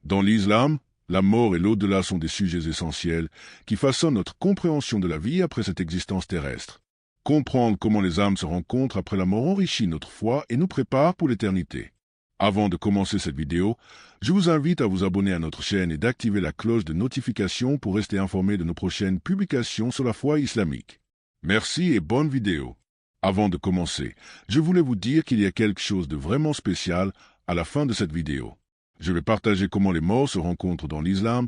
Dans l'islam, la mort et l'au-delà sont des sujets essentiels qui façonnent notre compréhension de la vie après cette existence terrestre. Comprendre comment les âmes se rencontrent après la mort enrichit notre foi et nous prépare pour l'éternité. Avant de commencer cette vidéo, je vous invite à vous abonner à notre chaîne et d'activer la cloche de notification pour rester informé de nos prochaines publications sur la foi islamique. Merci et bonne vidéo. Avant de commencer, je voulais vous dire qu'il y a quelque chose de vraiment spécial à la fin de cette vidéo. Je vais partager comment les morts se rencontrent dans l'islam,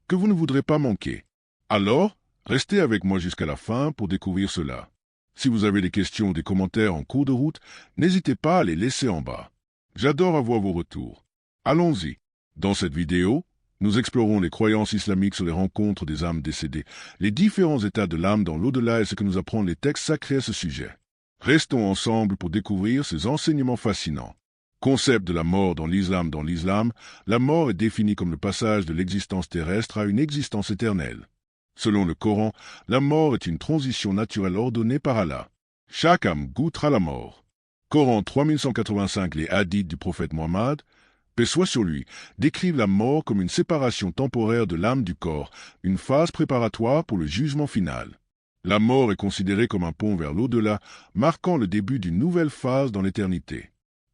que vous ne voudrez pas manquer. Alors, restez avec moi jusqu'à la fin pour découvrir cela. Si vous avez des questions ou des commentaires en cours de route, n'hésitez pas à les laisser en bas. J'adore avoir vos retours. Allons-y. Dans cette vidéo, nous explorons les croyances islamiques sur les rencontres des âmes décédées, les différents états de l'âme dans l'au-delà et ce que nous apprennent les textes sacrés à ce sujet. Restons ensemble pour découvrir ces enseignements fascinants. Concept de la mort dans l'islam. Dans l'islam, la mort est définie comme le passage de l'existence terrestre à une existence éternelle. Selon le Coran, la mort est une transition naturelle ordonnée par Allah. Chaque âme goûtera la mort. Coran 3185. Les hadiths du prophète Mohammed, paix soit sur lui, décrivent la mort comme une séparation temporaire de l'âme du corps, une phase préparatoire pour le jugement final. La mort est considérée comme un pont vers l'au-delà, marquant le début d'une nouvelle phase dans l'éternité.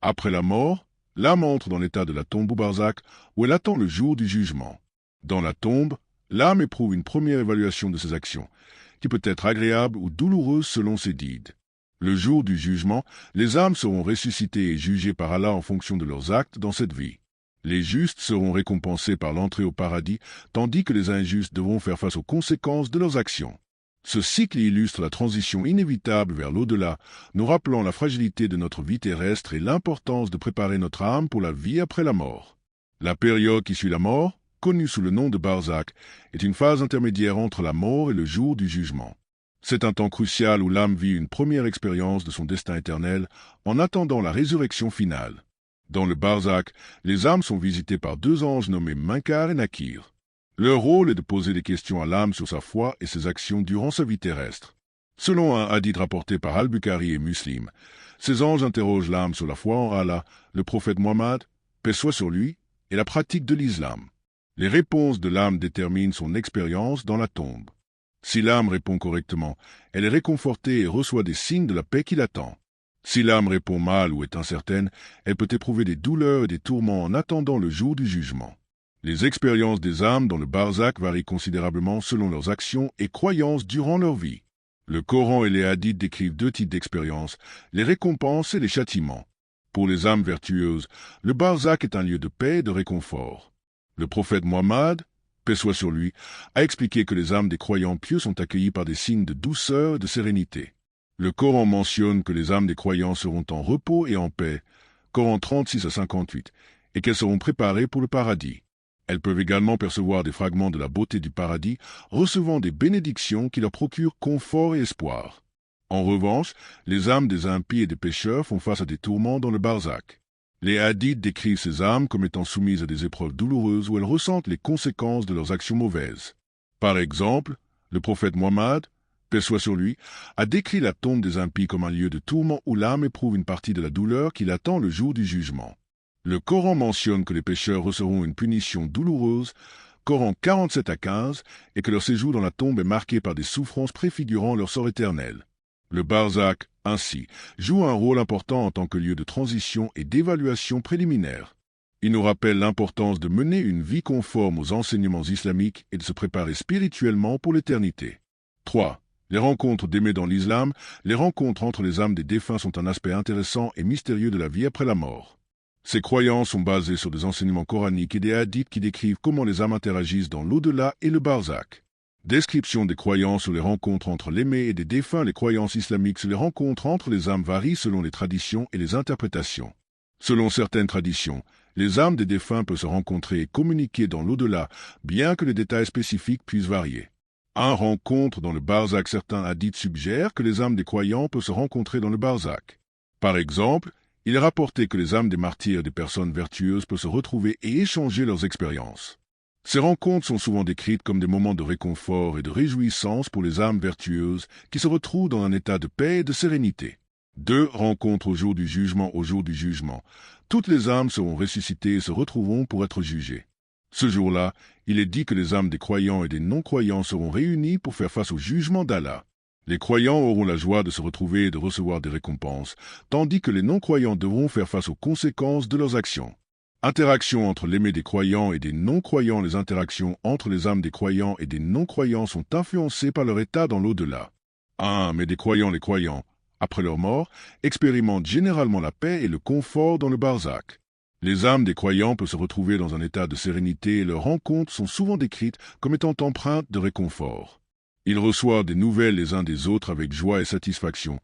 Après la mort, l'âme entre dans l'état de la tombe ou barzakh, où elle attend le jour du jugement. Dans la tombe, l'âme éprouve une première évaluation de ses actions, qui peut être agréable ou douloureuse selon ses deeds. Le jour du jugement, les âmes seront ressuscitées et jugées par Allah en fonction de leurs actes dans cette vie. Les justes seront récompensés par l'entrée au paradis, tandis que les injustes devront faire face aux conséquences de leurs actions. Ce cycle illustre la transition inévitable vers l'au-delà, nous rappelant la fragilité de notre vie terrestre et l'importance de préparer notre âme pour la vie après la mort. La période qui suit la mort, connue sous le nom de barzakh, est une phase intermédiaire entre la mort et le jour du jugement. C'est un temps crucial où l'âme vit une première expérience de son destin éternel en attendant la résurrection finale. Dans le barzakh, les âmes sont visitées par deux anges nommés Munkar et Nakir. Leur rôle est de poser des questions à l'âme sur sa foi et ses actions durant sa vie terrestre. Selon un hadith rapporté par Al-Bukhari et Muslim, ces anges interrogent l'âme sur la foi en Allah, le prophète Mohammed, paix soit sur lui, et la pratique de l'islam. Les réponses de l'âme déterminent son expérience dans la tombe. Si l'âme répond correctement, elle est réconfortée et reçoit des signes de la paix qui l'attend. Si l'âme répond mal ou est incertaine, elle peut éprouver des douleurs et des tourments en attendant le jour du jugement. Les expériences des âmes dans le barzakh varient considérablement selon leurs actions et croyances durant leur vie. Le Coran et les hadiths décrivent deux types d'expériences, les récompenses et les châtiments. Pour les âmes vertueuses, le barzakh est un lieu de paix et de réconfort. Le prophète Mohammed, paix soit sur lui, a expliqué que les âmes des croyants pieux sont accueillies par des signes de douceur et de sérénité. Le Coran mentionne que les âmes des croyants seront en repos et en paix, Coran 36 à 58, et qu'elles seront préparées pour le paradis. Elles peuvent également percevoir des fragments de la beauté du paradis, recevant des bénédictions qui leur procurent confort et espoir. En revanche, les âmes des impies et des pécheurs font face à des tourments dans le barzakh. Les hadiths décrivent ces âmes comme étant soumises à des épreuves douloureuses où elles ressentent les conséquences de leurs actions mauvaises. Par exemple, le prophète Mohammed, paix soit sur lui, a décrit la tombe des impies comme un lieu de tourment où l'âme éprouve une partie de la douleur qui l'attend le jour du jugement. Le Coran mentionne que les pécheurs recevront une punition douloureuse, Coran 47 à 15, et que leur séjour dans la tombe est marqué par des souffrances préfigurant leur sort éternel. Le barzakh, ainsi, joue un rôle important en tant que lieu de transition et d'évaluation préliminaire. Il nous rappelle l'importance de mener une vie conforme aux enseignements islamiques et de se préparer spirituellement pour l'éternité. 3. Les rencontres d'aimés dans l'islam. Les rencontres entre les âmes des défunts sont un aspect intéressant et mystérieux de la vie après la mort. Ces croyances sont basées sur des enseignements coraniques et des hadiths qui décrivent comment les âmes interagissent dans l'au-delà et le barzakh. Description des croyances sur les rencontres entre l'aimé et des défunts. Les croyances islamiques sur les rencontres entre les âmes varient selon les traditions et les interprétations. Selon certaines traditions, les âmes des défunts peuvent se rencontrer et communiquer dans l'au-delà, bien que les détails spécifiques puissent varier. Un rencontre dans le barzakh. Certains hadiths suggèrent que les âmes des croyants peuvent se rencontrer dans le barzakh. Par exemple, il est rapporté que les âmes des martyrs et des personnes vertueuses peuvent se retrouver et échanger leurs expériences. Ces rencontres sont souvent décrites comme des moments de réconfort et de réjouissance pour les âmes vertueuses qui se retrouvent dans un état de paix et de sérénité. 2. Rencontres au jour du jugement. Au jour du jugement, toutes les âmes seront ressuscitées et se retrouveront pour être jugées. Ce jour-là, il est dit que les âmes des croyants et des non-croyants seront réunies pour faire face au jugement d'Allah. Les croyants auront la joie de se retrouver et de recevoir des récompenses, tandis que les non-croyants devront faire face aux conséquences de leurs actions. Interaction entre l'aimé des croyants et des non-croyants. Les interactions entre les âmes des croyants et des non-croyants sont influencées par leur état dans l'au-delà. Mais les croyants, après leur mort, expérimentent généralement la paix et le confort dans le barzakh. Les âmes des croyants peuvent se retrouver dans un état de sérénité et leurs rencontres sont souvent décrites comme étant empreintes de réconfort. Ils reçoivent des nouvelles les uns des autres avec joie et satisfaction,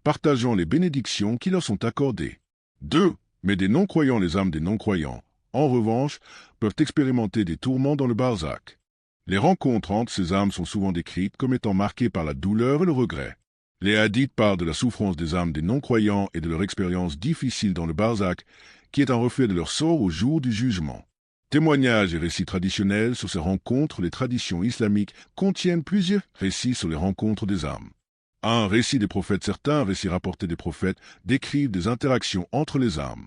partageant les bénédictions qui leur sont accordées. 2. Mais des non-croyants, les âmes des non-croyants, en revanche, peuvent expérimenter des tourments dans le barzakh. Les rencontres entre ces âmes sont souvent décrites comme étant marquées par la douleur et le regret. Les hadiths parlent de la souffrance des âmes des non-croyants et de leur expérience difficile dans le barzakh, qui est un reflet de leur sort au jour du jugement. Témoignages et récits traditionnels sur ces rencontres. Les traditions islamiques contiennent plusieurs récits sur les rencontres des âmes. Un récit des prophètes. Certains récits rapportés des prophètes décrivent des interactions entre les âmes.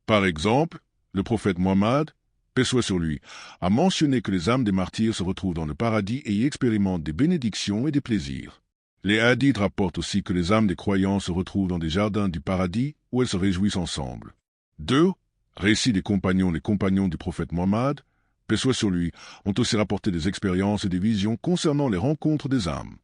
Par exemple, le prophète Mohammed, paix soit sur lui, a mentionné que les âmes des martyrs se retrouvent dans le paradis et y expérimentent des bénédictions et des plaisirs. Les hadiths rapportent aussi que les âmes des croyants se retrouvent dans des jardins du paradis où elles se réjouissent ensemble. 2. Récit des compagnons. Les compagnons du prophète Mohammed, paix soit sur lui, ont aussi rapporté des expériences et des visions concernant les rencontres des âmes.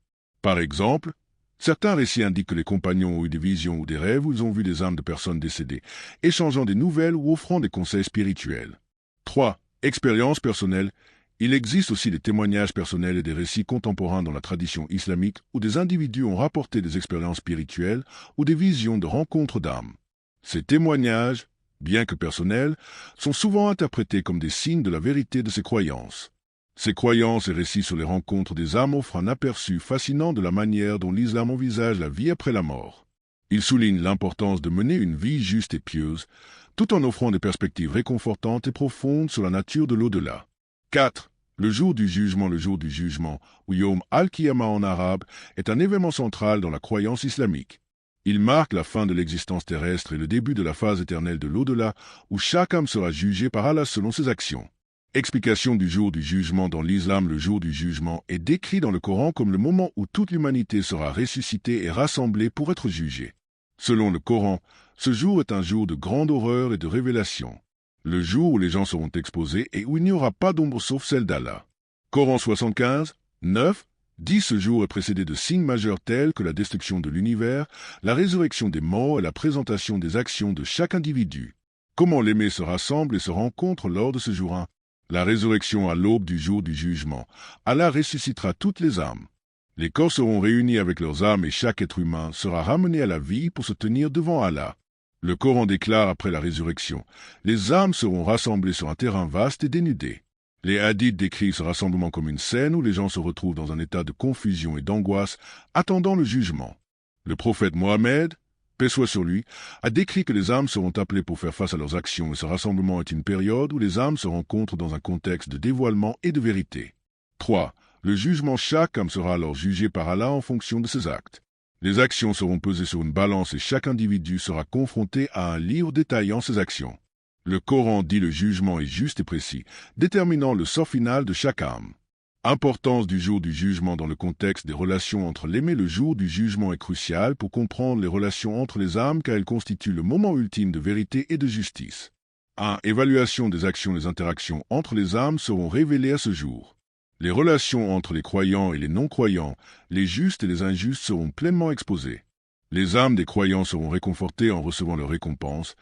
Par exemple, certains récits indiquent que les compagnons ont eu des visions ou des rêves où ils ont vu des âmes de personnes décédées, échangeant des nouvelles ou offrant des conseils spirituels. 3. Expériences personnelles. Il existe aussi des témoignages personnels et des récits contemporains dans la tradition islamique où des individus ont rapporté des expériences spirituelles ou des visions de rencontres d'âmes. Ces témoignages, bien que personnels, sont souvent interprétés comme des signes de la vérité de ces croyances. Ces croyances et récits sur les rencontres des âmes offrent un aperçu fascinant de la manière dont l'islam envisage la vie après la mort. Ils soulignent l'importance de mener une vie juste et pieuse, tout en offrant des perspectives réconfortantes et profondes sur la nature de l'au-delà. 4. Le jour du jugement. Le jour du jugement, ou Yom al-Qiyamah en arabe, est un événement central dans la croyance islamique. Il marque la fin de l'existence terrestre et le début de la phase éternelle de l'au-delà, où chaque âme sera jugée par Allah selon ses actions. Explication du jour du jugement. Dans l'islam, le jour du jugement est décrit dans le Coran comme le moment où toute l'humanité sera ressuscitée et rassemblée pour être jugée. Selon le Coran, ce jour est un jour de grande horreur et de révélation. Le jour où les gens seront exposés et où il n'y aura pas d'ombre sauf celle d'Allah. Coran 75, 9, dit ce jour est précédé de signes majeurs tels que la destruction de l'univers, la résurrection des morts et la présentation des actions de chaque individu. Comment l'aimé se rassemble et se rencontre lors de ce jour 1. La résurrection à l'aube du jour du jugement. Allah ressuscitera toutes les âmes. Les corps seront réunis avec leurs âmes et chaque être humain sera ramené à la vie pour se tenir devant Allah. Le Coran déclare après la résurrection, les âmes seront rassemblées sur un terrain vaste et dénudé. Les hadiths décrivent ce rassemblement comme une scène où les gens se retrouvent dans un état de confusion et d'angoisse, attendant le jugement. Le prophète Mohammed, paix soit sur lui, a décrit que les âmes seront appelées pour faire face à leurs actions et ce rassemblement est une période où les âmes se rencontrent dans un contexte de dévoilement et de vérité. 3. Le jugement. Chaque âme sera alors jugée par Allah en fonction de ses actes. Les actions seront pesées sur une balance et chaque individu sera confronté à un livre détaillant ses actions. Le Coran dit le jugement est juste et précis, déterminant le sort final de chaque âme. Importance du jour du jugement dans le contexte des relations entre l'aimé. Le jour du jugement est crucial pour comprendre les relations entre les âmes car elles constituent le moment ultime de vérité et de justice. 1. Évaluation des actions. Les interactions entre les âmes seront révélées à ce jour. Les relations entre les croyants et les non-croyants, les justes et les injustes seront pleinement exposées. Les âmes des croyants seront réconfortées en recevant leur récompense,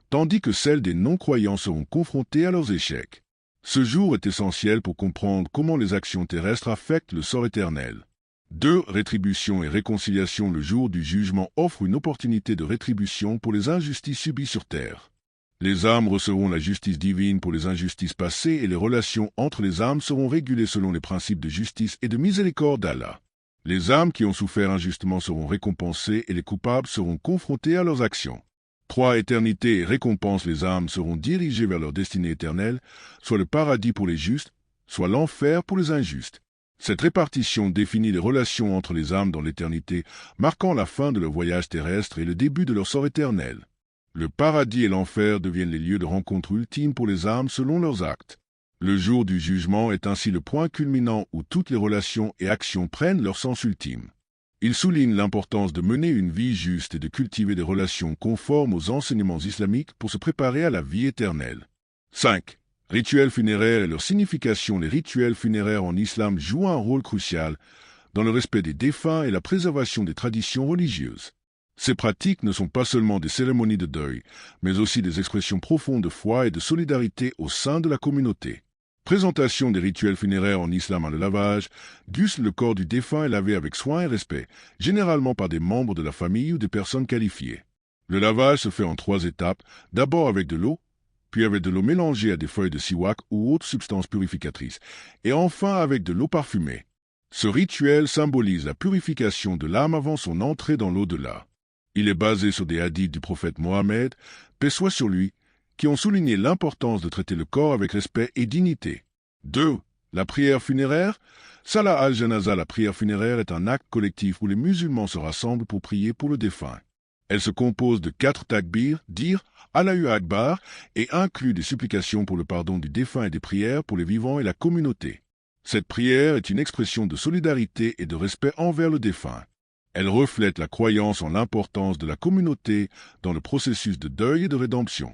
tandis que celles des non-croyants seront confrontées à leurs échecs. Ce jour est essentiel pour comprendre comment les actions terrestres affectent le sort éternel. 2. Rétribution et réconciliation. Le jour du jugement offre une opportunité de rétribution pour les injustices subies sur terre. Les âmes recevront la justice divine pour les injustices passées et les relations entre les âmes seront régulées selon les principes de justice et de miséricorde d'Allah. Les âmes qui ont souffert injustement seront récompensées et les coupables seront confrontés à leurs actions. 3. Éternité et récompense. Les âmes seront dirigées vers leur destinée éternelle, soit le paradis pour les justes, soit l'enfer pour les injustes. Cette répartition définit les relations entre les âmes dans l'éternité, marquant la fin de leur voyage terrestre et le début de leur sort éternel. Le paradis et l'enfer deviennent les lieux de rencontre ultimes pour les âmes selon leurs actes. Le jour du jugement est ainsi le point culminant où toutes les relations et actions prennent leur sens ultime. Il souligne l'importance de mener une vie juste et de cultiver des relations conformes aux enseignements islamiques pour se préparer à la vie éternelle. 5. Rituels funéraires et leur signification. Les rituels funéraires en islam jouent un rôle crucial dans le respect des défunts et la préservation des traditions religieuses. Ces pratiques ne sont pas seulement des cérémonies de deuil, mais aussi des expressions profondes de foi et de solidarité au sein de la communauté. Présentation des rituels funéraires en islam. Le lavage. Le corps du défunt est lavé avec soin et respect, généralement par des membres de la famille ou des personnes qualifiées. Le lavage se fait en 3 étapes, d'abord avec de l'eau, puis avec de l'eau mélangée à des feuilles de siwak ou autres substances purificatrices, et enfin avec de l'eau parfumée. Ce rituel symbolise la purification de l'âme avant son entrée dans l'au-delà. Il est basé sur des hadiths du prophète Mohammed, paix soit sur lui, qui ont souligné l'importance de traiter le corps avec respect et dignité. 2. La prière funéraire. Salah al-Janaza. La prière funéraire est un acte collectif où les musulmans se rassemblent pour prier pour le défunt. Elle se compose de 4 takbir, dire Allahu Akbar, et inclut des supplications pour le pardon du défunt et des prières pour les vivants et la communauté. Cette prière est une expression de solidarité et de respect envers le défunt. Elle reflète la croyance en l'importance de la communauté dans le processus de deuil et de rédemption.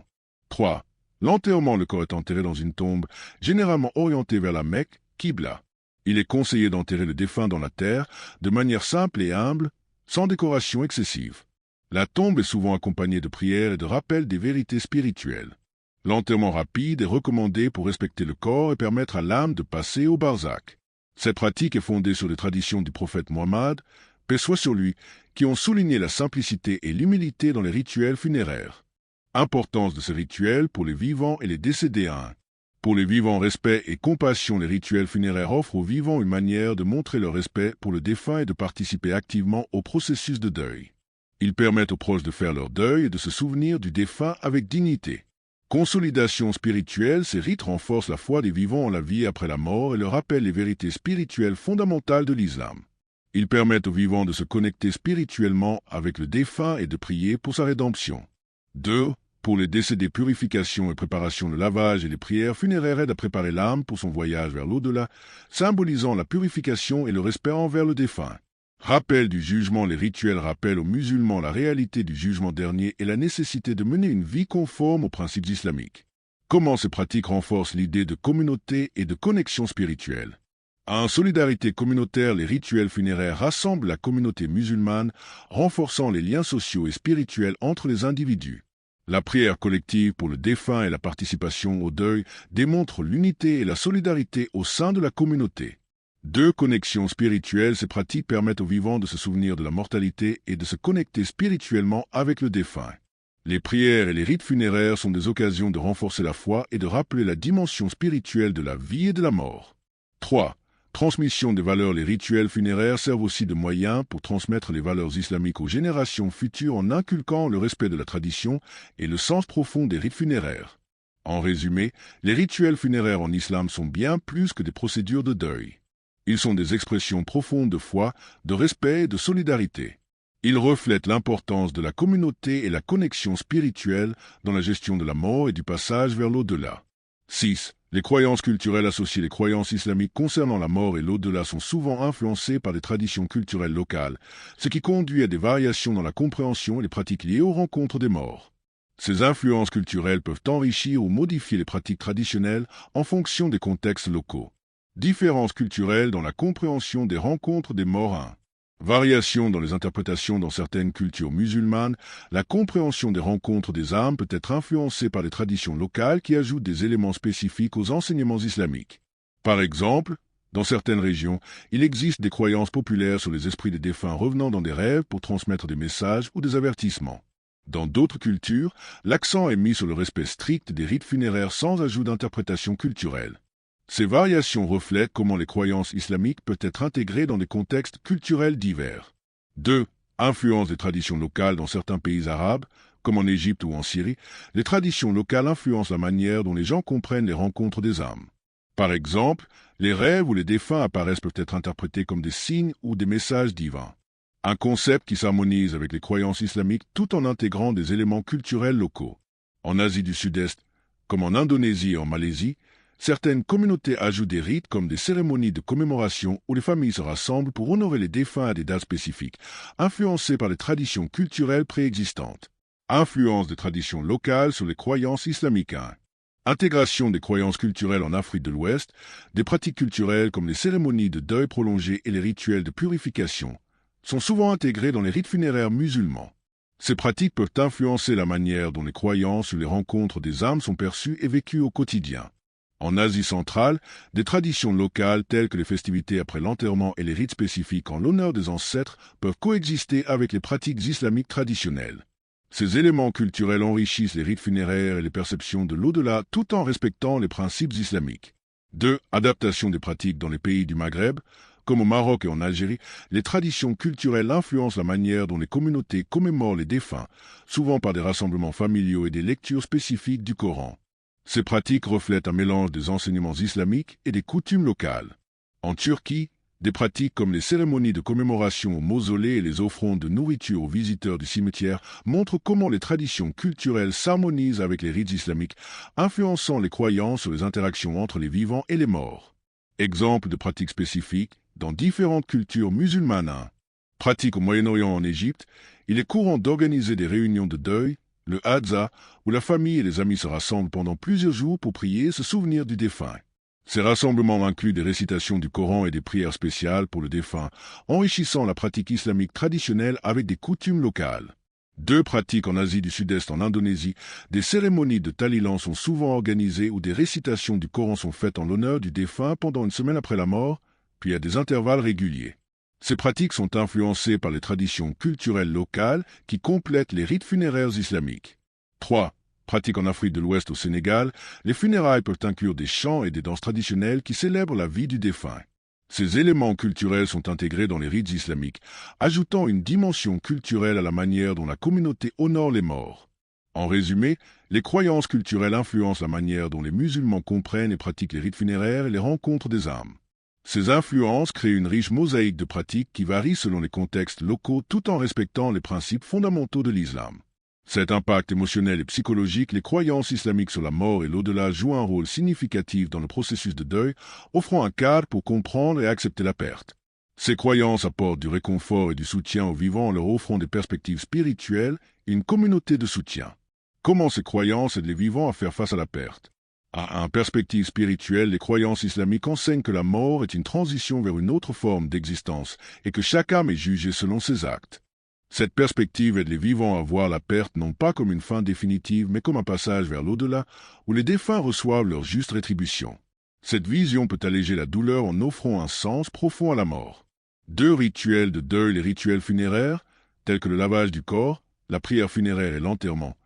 3. L'enterrement. Le corps est enterré dans une tombe, généralement orientée vers la Mecque, Qibla. Il est conseillé d'enterrer le défunt dans la terre, de manière simple et humble, sans décoration excessive. La tombe est souvent accompagnée de prières et de rappels des vérités spirituelles. L'enterrement rapide est recommandé pour respecter le corps et permettre à l'âme de passer au barzakh. Cette pratique est fondée sur les traditions du prophète Mohammed, paix soit sur lui, qui ont souligné la simplicité et l'humilité dans les rituels funéraires. Importance de ces rituels pour les vivants et les décédés. 1. Pour les vivants, respect et compassion. Les rituels funéraires offrent aux vivants une manière de montrer leur respect pour le défunt et de participer activement au processus de deuil. Ils permettent aux proches de faire leur deuil et de se souvenir du défunt avec dignité. Consolidation spirituelle. Ces rites renforcent la foi des vivants en la vie après la mort et leur rappellent les vérités spirituelles fondamentales de l'islam. Ils permettent aux vivants de se connecter spirituellement avec le défunt et de prier pour sa rédemption. 2. Pour les décédés, purification et préparation. Le lavage et les prières funéraires aident à préparer l'âme pour son voyage vers l'au-delà, symbolisant la purification et le respect envers le défunt. Rappel du jugement. Les rituels rappellent aux musulmans la réalité du jugement dernier et la nécessité de mener une vie conforme aux principes islamiques. Comment ces pratiques renforcent l'idée de communauté et de connexion spirituelle. En solidarité communautaire, les rituels funéraires rassemblent la communauté musulmane, renforçant les liens sociaux et spirituels entre les individus. La prière collective pour le défunt et la participation au deuil démontrent l'unité et la solidarité au sein de la communauté. 2. Connexion spirituelle. Ces pratiques permettent aux vivants de se souvenir de la mortalité et de se connecter spirituellement avec le défunt. Les prières et les rites funéraires sont des occasions de renforcer la foi et de rappeler la dimension spirituelle de la vie et de la mort. 3. Transmission des valeurs. Les rituels funéraires servent aussi de moyen pour transmettre les valeurs islamiques aux générations futures en inculquant le respect de la tradition et le sens profond des rites funéraires. En résumé, les rituels funéraires en islam sont bien plus que des procédures de deuil. Ils sont des expressions profondes de foi, de respect et de solidarité. Ils reflètent l'importance de la communauté et la connexion spirituelle dans la gestion de la mort et du passage vers l'au-delà. 6. Les croyances culturelles associées. Les croyances islamiques concernant la mort et l'au-delà sont souvent influencées par des traditions culturelles locales, ce qui conduit à des variations dans la compréhension et les pratiques liées aux rencontres des morts. Ces influences culturelles peuvent enrichir ou modifier les pratiques traditionnelles en fonction des contextes locaux. Différences culturelles dans la compréhension des rencontres des morts. 1. Variations dans les interprétations. Dans certaines cultures musulmanes, la compréhension des rencontres des âmes peut être influencée par les traditions locales qui ajoutent des éléments spécifiques aux enseignements islamiques. Par exemple, dans certaines régions, il existe des croyances populaires sur les esprits des défunts revenant dans des rêves pour transmettre des messages ou des avertissements. Dans d'autres cultures, l'accent est mis sur le respect strict des rites funéraires sans ajout d'interprétation culturelle. Ces variations reflètent comment les croyances islamiques peuvent être intégrées dans des contextes culturels divers. 2. Influence des traditions locales. Dans certains pays arabes, comme en Égypte ou en Syrie, les traditions locales influencent la manière dont les gens comprennent les rencontres des âmes. Par exemple, les rêves où les défunts apparaissent peuvent être interprétés comme des signes ou des messages divins. Un concept qui s'harmonise avec les croyances islamiques tout en intégrant des éléments culturels locaux. En Asie du Sud-Est, comme en Indonésie et en Malaisie, Certaines communautés ajoutent des rites comme des cérémonies de commémoration où les familles se rassemblent pour honorer les défunts à des dates spécifiques, influencées par les traditions culturelles préexistantes. Influence des traditions locales sur les croyances islamiques. Intégration des croyances culturelles en Afrique de l'Ouest, des pratiques culturelles comme les cérémonies de deuil prolongé et les rituels de purification sont souvent intégrées dans les rites funéraires musulmans. Ces pratiques peuvent influencer la manière dont les croyances ou les rencontres des âmes sont perçues et vécues au quotidien. En Asie centrale, des traditions locales telles que les festivités après l'enterrement et les rites spécifiques en l'honneur des ancêtres peuvent coexister avec les pratiques islamiques traditionnelles. Ces éléments culturels enrichissent les rites funéraires et les perceptions de l'au-delà tout en respectant les principes islamiques. 2. Adaptation des pratiques dans les pays du Maghreb. Comme au Maroc et en Algérie, les traditions culturelles influencent la manière dont les communautés commémorent les défunts, souvent par des rassemblements familiaux et des lectures spécifiques du Coran. Ces pratiques reflètent un mélange des enseignements islamiques et des coutumes locales. En Turquie, des pratiques comme les cérémonies de commémoration au mausolée et les offrandes de nourriture aux visiteurs du cimetière montrent comment les traditions culturelles s'harmonisent avec les rites islamiques, influençant les croyances sur les interactions entre les vivants et les morts. Exemple de pratiques spécifiques dans différentes cultures musulmanes. Pratique au Moyen-Orient en Égypte, il est courant d'organiser des réunions de deuil, le Hadza, où la famille et les amis se rassemblent pendant plusieurs jours pour prier et se souvenir du défunt. Ces rassemblements incluent des récitations du Coran et des prières spéciales pour le défunt, enrichissant la pratique islamique traditionnelle avec des coutumes locales. 2. Pratiques en Asie du Sud-Est en Indonésie, des cérémonies de tahlilan sont souvent organisées où des récitations du Coran sont faites en l'honneur du défunt pendant une semaine après la mort, puis à des intervalles réguliers. Ces pratiques sont influencées par les traditions culturelles locales qui complètent les rites funéraires islamiques. 3. Pratiques en Afrique de l'Ouest au Sénégal, les funérailles peuvent inclure des chants et des danses traditionnelles qui célèbrent la vie du défunt. Ces éléments culturels sont intégrés dans les rites islamiques, ajoutant une dimension culturelle à la manière dont la communauté honore les morts. En résumé, les croyances culturelles influencent la manière dont les musulmans comprennent et pratiquent les rites funéraires et les rencontres des âmes. Ces influences créent une riche mosaïque de pratiques qui varient selon les contextes locaux tout en respectant les principes fondamentaux de l'islam. Cet impact émotionnel et psychologique, les croyances islamiques sur la mort et l'au-delà jouent un rôle significatif dans le processus de deuil, offrant un cadre pour comprendre et accepter la perte. Ces croyances apportent du réconfort et du soutien aux vivants en leur offrant des perspectives spirituelles et une communauté de soutien. Comment ces croyances aident les vivants à faire face à la perte? À une perspective spirituelle, les croyances islamiques enseignent que la mort est une transition vers une autre forme d'existence et que chaque âme est jugée selon ses actes. Cette perspective aide les vivants à voir la perte non pas comme une fin définitive, mais comme un passage vers l'au-delà, où les défunts reçoivent leur juste rétribution. Cette vision peut alléger la douleur en offrant un sens profond à la mort. 2. Rituels de deuil. Les rituels funéraires, tels que le lavage du corps, la prière funéraire et l'enterrement,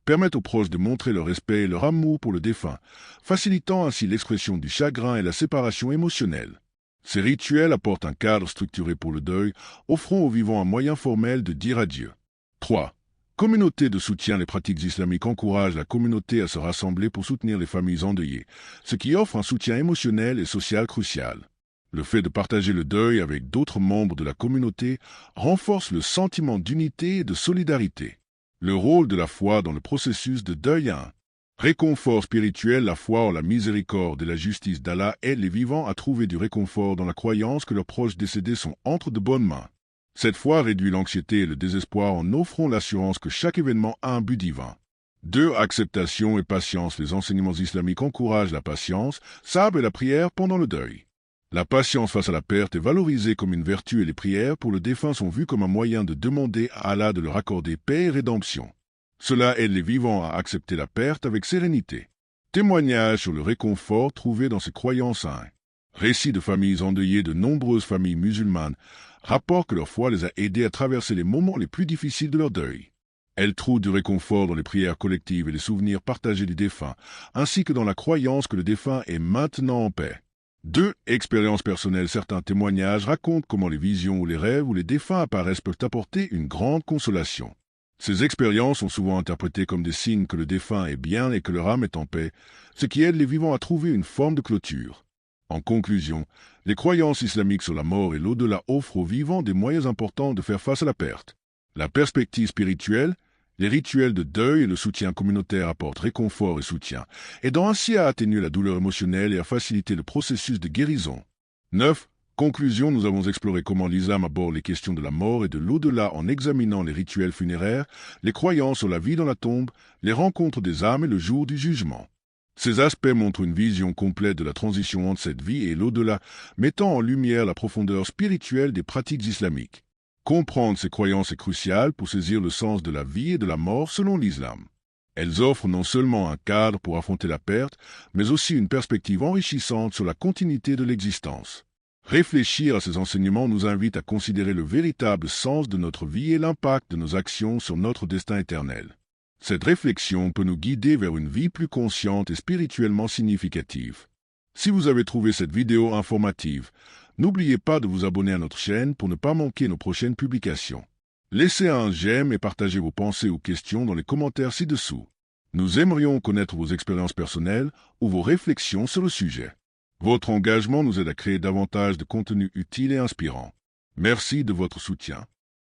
permettent aux proches de montrer leur respect et leur amour pour le défunt, facilitant ainsi l'expression du chagrin et la séparation émotionnelle. Ces rituels apportent un cadre structuré pour le deuil, offrant aux vivants un moyen formel de dire adieu. 3. Communauté de soutien. Les pratiques islamiques encouragent la communauté à se rassembler pour soutenir les familles endeuillées, ce qui offre un soutien émotionnel et social crucial. Le fait de partager le deuil avec d'autres membres de la communauté renforce le sentiment d'unité et de solidarité. Le rôle de la foi dans le processus de deuil. 1. Réconfort spirituel. La foi en la miséricorde et la justice d'Allah aide les vivants à trouver du réconfort dans la croyance que leurs proches décédés sont entre de bonnes mains. Cette foi réduit l'anxiété et le désespoir en offrant l'assurance que chaque événement a un but divin. 2. Acceptation et patience. Les enseignements islamiques encouragent la patience, sabre et la prière pendant le deuil. La patience face à la perte est valorisée comme une vertu et les prières pour le défunt sont vues comme un moyen de demander à Allah de leur accorder paix et rédemption. Cela aide les vivants à accepter la perte avec sérénité. Témoignage sur le réconfort trouvé dans ces croyances. Récits de familles endeuillées. De nombreuses familles musulmanes rapportent que leur foi les a aidés à traverser les moments les plus difficiles de leur deuil. Elles trouvent du réconfort dans les prières collectives et les souvenirs partagés du défunt, ainsi que dans la croyance que le défunt est maintenant en paix. 2. Expériences personnelles. Certains témoignages racontent comment les visions ou les rêves où les défunts apparaissent peuvent apporter une grande consolation. Ces expériences sont souvent interprétées comme des signes que le défunt est bien et que leur âme est en paix, ce qui aide les vivants à trouver une forme de clôture. En conclusion, les croyances islamiques sur la mort et l'au-delà offrent aux vivants des moyens importants de faire face à la perte. La perspective spirituelle Les rituels de deuil et le soutien communautaire apportent réconfort et soutien, aidant ainsi à atténuer la douleur émotionnelle et à faciliter le processus de guérison. 9. Conclusion, nous avons exploré comment l'islam aborde les questions de la mort et de l'au-delà en examinant les rituels funéraires, les croyances sur la vie dans la tombe, les rencontres des âmes et le jour du jugement. Ces aspects montrent une vision complète de la transition entre cette vie et l'au-delà, mettant en lumière la profondeur spirituelle des pratiques islamiques. Comprendre ces croyances est crucial pour saisir le sens de la vie et de la mort selon l'islam. Elles offrent non seulement un cadre pour affronter la perte, mais aussi une perspective enrichissante sur la continuité de l'existence. Réfléchir à ces enseignements nous invite à considérer le véritable sens de notre vie et l'impact de nos actions sur notre destin éternel. Cette réflexion peut nous guider vers une vie plus consciente et spirituellement significative. Si vous avez trouvé cette vidéo informative, n'oubliez pas de vous abonner à notre chaîne pour ne pas manquer nos prochaines publications. Laissez un j'aime et partagez vos pensées ou questions dans les commentaires ci-dessous. Nous aimerions connaître vos expériences personnelles ou vos réflexions sur le sujet. Votre engagement nous aide à créer davantage de contenu utile et inspirant. Merci de votre soutien.